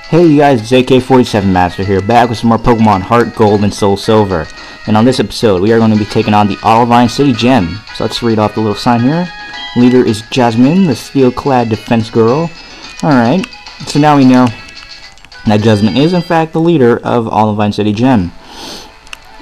Hey you guys, it's AK-47 Master here, back with some more Pokemon Heart Gold and Soul Silver. And on this episode, we are going to be taking on the Olivine City Gym. So let's read off the little sign here. Leader is Jasmine, the steel-clad defense girl. Alright, so now we know that Jasmine is in fact the leader of Olivine City Gym.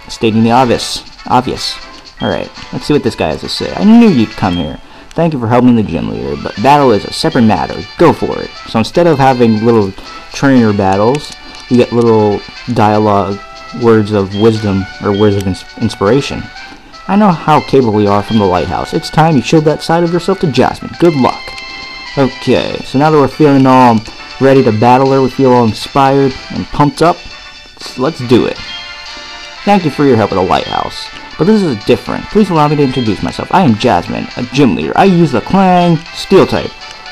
Stating the obvious. Alright, let's see what this guy has to say. I knew you'd come here. Thank you for helping the gym leader, but battle is a separate matter. Go for it. So instead of having little trainer battles, you get little dialogue, words of wisdom, or words of inspiration. I know how capable you are from the lighthouse. It's time you showed that side of yourself to Jasmine. Good luck. Okay, so now that we're feeling all ready to battle her, we feel all inspired and pumped up, let's do it. Thank you for your help at the lighthouse. But this is different. Please allow me to introduce myself. I am Jasmine, a gym leader. I use the Clang Steel type.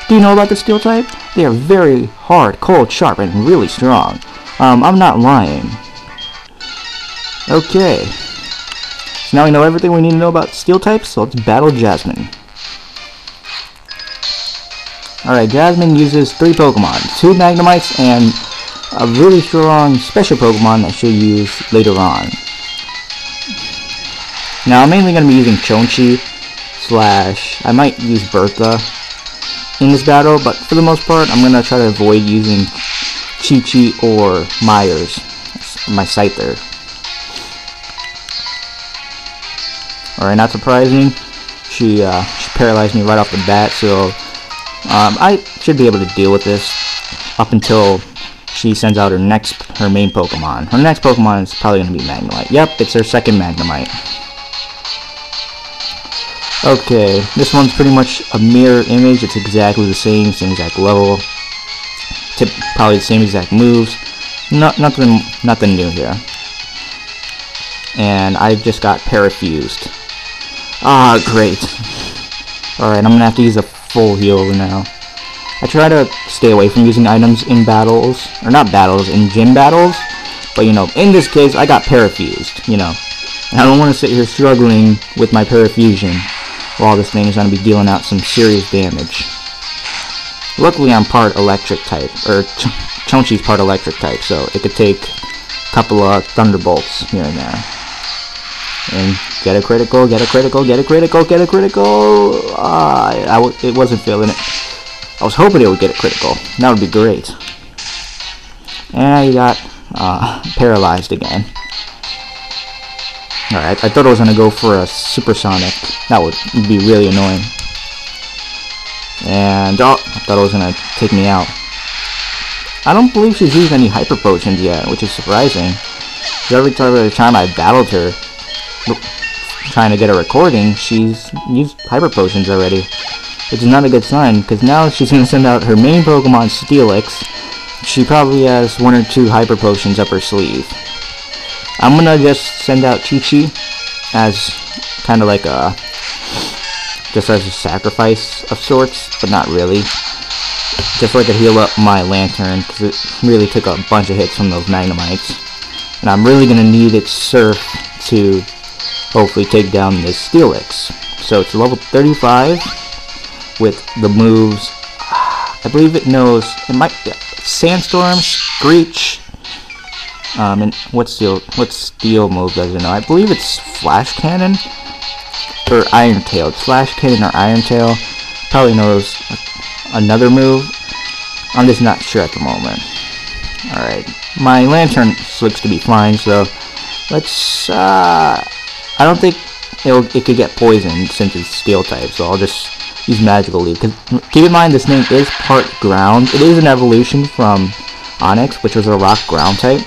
Do you know about the Steel type? They are very hard, cold, sharp, and really strong. I'm not lying. Okay. So now we know everything we need to know about Steel types, so let's battle Jasmine. Alright, Jasmine uses 3 Pokemon. 2 Magnemites and a really strong special Pokemon that she'll use later on. Now I'm mainly going to be using Chonchi / I might use Bertha in this battle, but for the most part I'm going to try to avoid using Chi-Chi or Myers, my Scyther. Alright, not surprising, she paralyzed me right off the bat, so I should be able to deal with this up until she sends out her main Pokemon. Her next Pokemon is probably going to be Magnemite. Yep, it's her second Magnemite. Okay, this one's pretty much a mirror image. It's exactly the same exact level. Probably the same exact moves. Nothing new here. And I just got parafused. Ah, great. Alright, I'm gonna have to use a full heal now. I try to stay away from using items in battles, or not battles, in gym battles. But you know, in this case, I got parafused, you know. And I don't want to sit here struggling with my parafusion while this thing is going to be dealing out some serious damage. Luckily I'm part electric type, or Chonchi's part electric type, so it could take a couple of thunderbolts here and there. And get a critical, get a critical, get a critical, get a critical! It wasn't feeling it. I was hoping it would get a critical. That would be great. And I got paralyzed again. Alright, I thought I was going to go for a supersonic. That would be really annoying. And, I thought it was going to take me out. I don't believe she's used any hyper potions yet, which is surprising. Because every time I battled her, trying to get a recording, she's used hyper potions already. Which is not a good sign, because now she's going to send out her main Pokemon, Steelix. She probably has 1 or 2 hyper potions up her sleeve. I'm gonna just send out Chi-Chi as kind of like just as a sacrifice of sorts, but not really. Just so I could heal up my Lantern, because it really took a bunch of hits from those Magnemites. And I'm really gonna need its Surf to hopefully take down this Steelix. So it's level 35 with the moves. I believe it knows, Sandstorm, Screech, and what steel move does it know? I believe it's Flash Cannon or Iron Tail. It's Flash Cannon or Iron Tail. Probably knows another move. I'm just not sure at the moment. Alright, my Lantern looks to be fine, so let's I don't think it could get poisoned since it's Steel type, so I'll just use Magical Leaf. Keep in mind this thing is part ground. It is an evolution from Onyx, which was a rock ground type.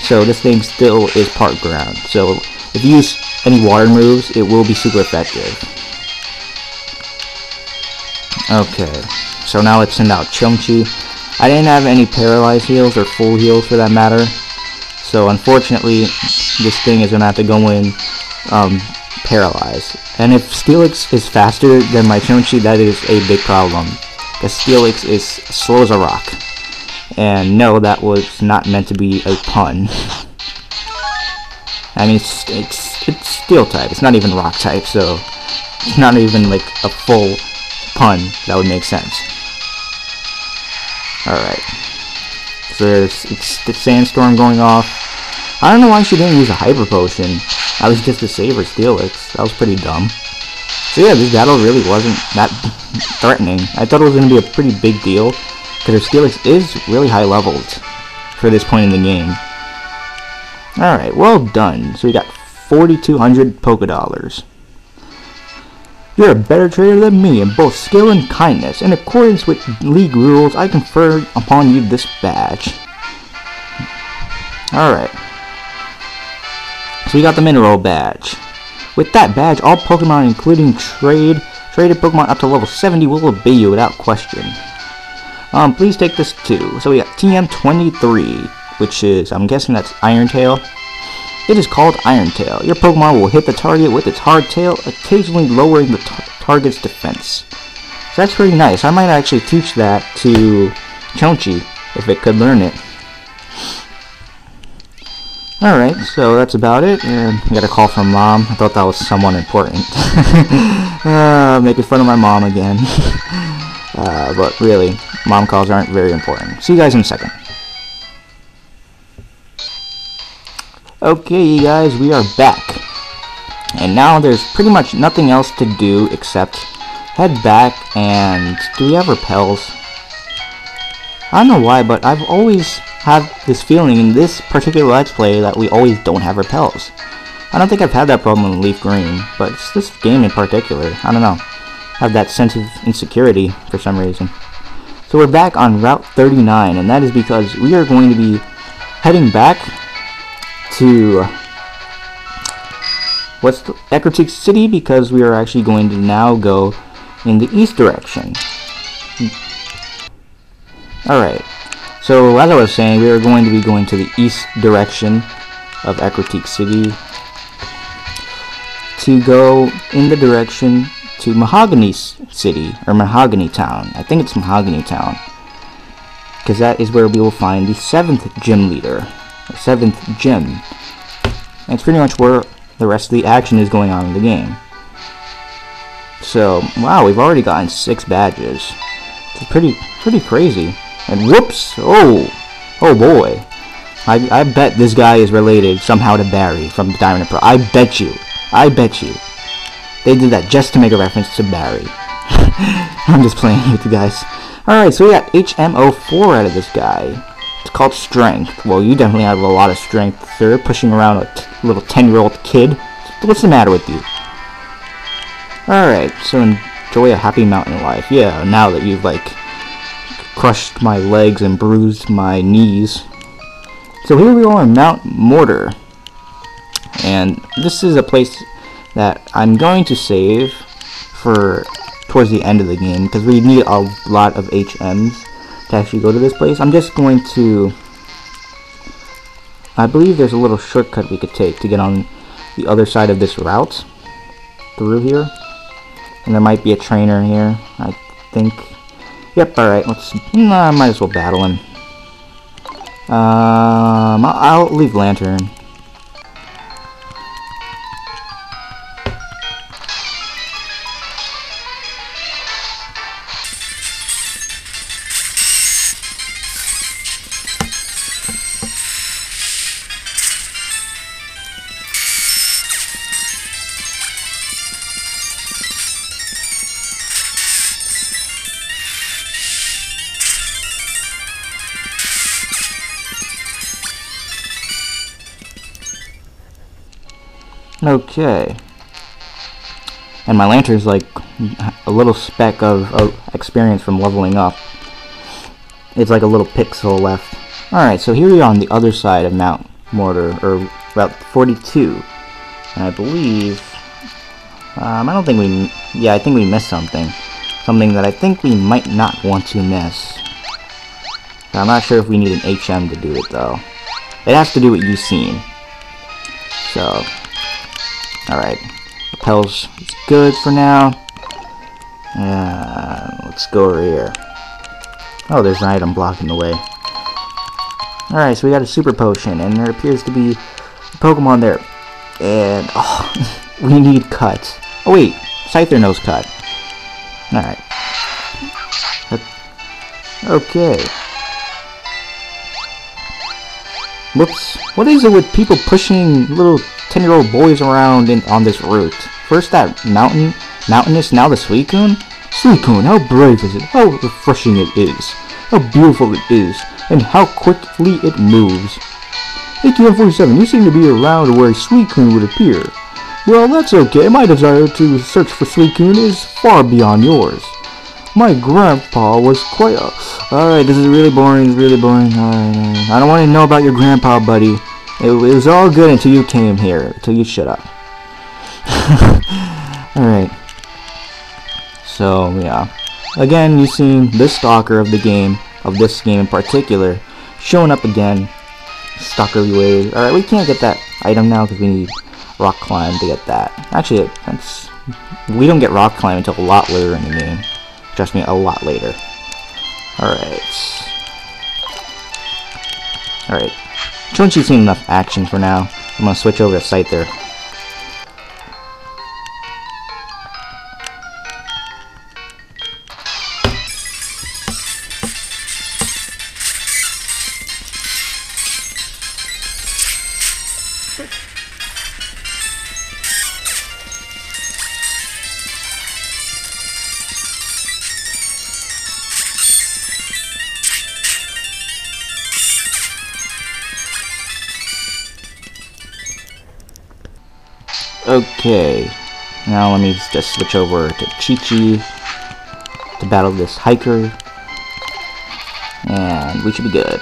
So this thing still is part ground. So if you use any water moves, it will be super effective. Okay, so now let's send out Chonchi. I didn't have any paralyzed heals or full heals for that matter. So unfortunately, this thing is going to have to go in paralyzed. And if Steelix is faster than my Chonchi, that is a big problem. Because Steelix is slow as a rock. And no, that was not meant to be a pun. I mean, it's Steel type. It's not even Rock type, so it's not even like a full pun that would make sense. Alright. There's the sandstorm going off. I don't know why she didn't use a hyper potion. I was just to save her Steelix. That was pretty dumb. So yeah, this battle really wasn't that threatening. I thought it was going to be a pretty big deal, because her Steelix is really high leveled for this point in the game. Alright, well done. So we got 4,200 Poké Dollars. You're a better trader than me in both skill and kindness. In accordance with League rules, I confer upon you this badge. Alright. So we got the Mineral Badge. With that badge, all Pokemon, including traded Pokemon up to level 70, will obey you without question. Please take this too. So we got TM23, which is, I'm guessing that's Iron Tail. It is called Iron Tail. Your Pokemon will hit the target with its hard tail, occasionally lowering the target's defense. So that's pretty nice. I might actually teach that to Chonchi if it could learn it. Alright, so that's about it. And I got a call from Mom. I thought that was someone important. Making fun of my mom again. But really, mom calls aren't very important. See you guys in a second. Okay, you guys, we are back. And now there's pretty much nothing else to do except head back and... do we have repels? I don't know why, but I've always had this feeling in this particular Let's Play that we always don't have repels. I don't think I've had that problem in Leaf Green, but it's this game in particular. I don't know. I have that sense of insecurity for some reason. So we're back on Route 39, and that is because we are going to be heading back to Ecruteak City, because we are actually going to now go in the east direction. Alright, so as I was saying, we are going to be going to the east direction of Ecruteak City to go in the direction to Mahogany City, or Mahogany Town. I think it's Mahogany Town, because that is where we will find the 7th gym leader, the 7th gym. And it's pretty much where the rest of the action is going on in the game. So, wow, we've already gotten 6 badges. It's pretty crazy. And whoops! Oh boy. I bet this guy is related somehow to Barry from Diamond and Pearl. I bet you. They did that just to make a reference to Barry. I'm just playing with you guys. Alright, so we got HM04 out of this guy. It's called Strength. Well, you definitely have a lot of strength, sir. Pushing around a little 10-year-old kid. What's the matter with you? Alright, so enjoy a happy mountain life. Yeah, now that you've, like, crushed my legs and bruised my knees. So here we are in Mount Mortar. And this is a place that I'm going to save for towards the end of the game, because we need a lot of HMs to actually go to this place. I'm just going to... I believe there's a little shortcut we could take to get on the other side of this route through here. And there might be a trainer here, I think. Yep, alright, I might as well battle him. I'll leave Lantern. Okay. And my Lantern's like a little speck of experience from leveling up. It's like a little pixel left. Alright, so here we are on the other side of Mount Mortar, or Route 42. And I believe... I don't think we... Yeah, I think we missed something. Something that I think we might not want to miss. I'm not sure if we need an HM to do it, though. It has to do what you've seen. So... Alright, repels is good for now. Let's go over here. Oh, there's an item blocking the way. Alright, so we got a super potion, and there appears to be a Pokemon there. And, oh, we need Cut. Oh wait, Scyther knows Cut. Alright. Okay. Whoops. What is it with people pushing little 10-year-old boys around on this route? First that mountainous, now the Suicune? Suicune, how brave is it? How refreshing it is. How beautiful it is. And how quickly it moves. ATM-47, you seem to be around where Suicune would appear. Well, that's okay. My desire to search for Suicune is far beyond yours. My grandpa was quite Alright, this is really boring, Alright. I don't want to know about your grandpa, buddy. It was all good until you came here. Until you shut up. Alright. So, yeah. Again, you've seen this stalker of the game, of this game in particular, showing up again. Stalkerly ways. Alright, we can't get that item now because we need rock climb to get that. Actually, we don't get rock climb until a lot later in the game. Trust me, a lot later. Alright. Alright. Once you've seen enough action for now, I'm gonna switch over to Scyther. Okay, now let me just switch over to Chi-Chi to battle this hiker, and we should be good.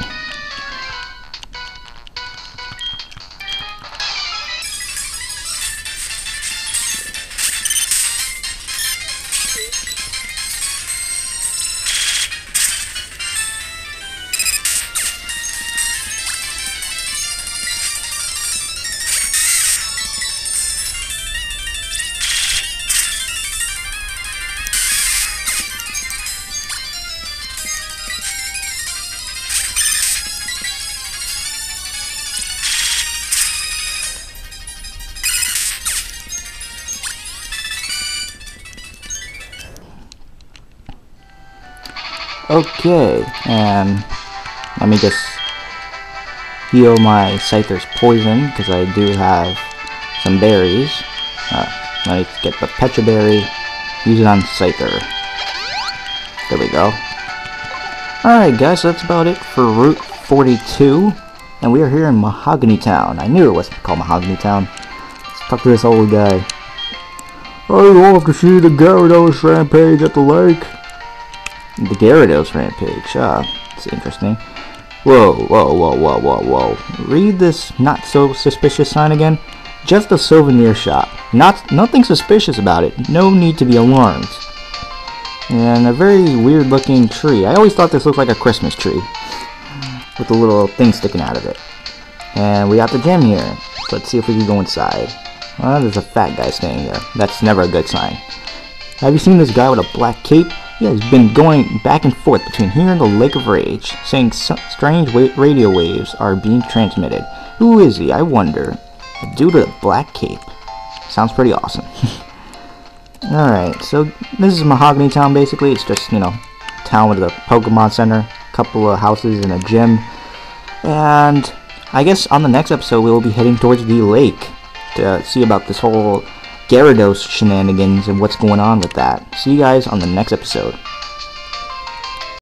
Okay, and let me just heal my Scyther's poison, because I do have some berries. Let me get the Pecha Berry, use it on Scyther. There we go. Alright guys, so that's about it for Route 42, and we are here in Mahogany Town. I knew it was called Mahogany Town. Let's talk to this old guy. Are you off to see the Gyarados rampage at the lake? The Gyarados rampage, it's interesting. Whoa. Read this not so suspicious sign again. Just a souvenir shop. Nothing suspicious about it. No need to be alarmed. And a very weird looking tree. I always thought this looked like a Christmas tree. With a little thing sticking out of it. And we got the gym here. So let's see if we can go inside. Well, there's a fat guy staying there. That's never a good sign. Have you seen this guy with a black cape? Yeah, he's been going back and forth between here and the Lake of Rage, saying strange radio waves are being transmitted. Who is he, I wonder? A dude with a black cape. Sounds pretty awesome. Alright, so this is Mahogany Town basically. It's just, you know, town with a Pokemon Center, a couple of houses and a gym. And I guess on the next episode we will be heading towards the lake to see about this whole Gyarados shenanigans and what's going on with that. See you guys on the next episode.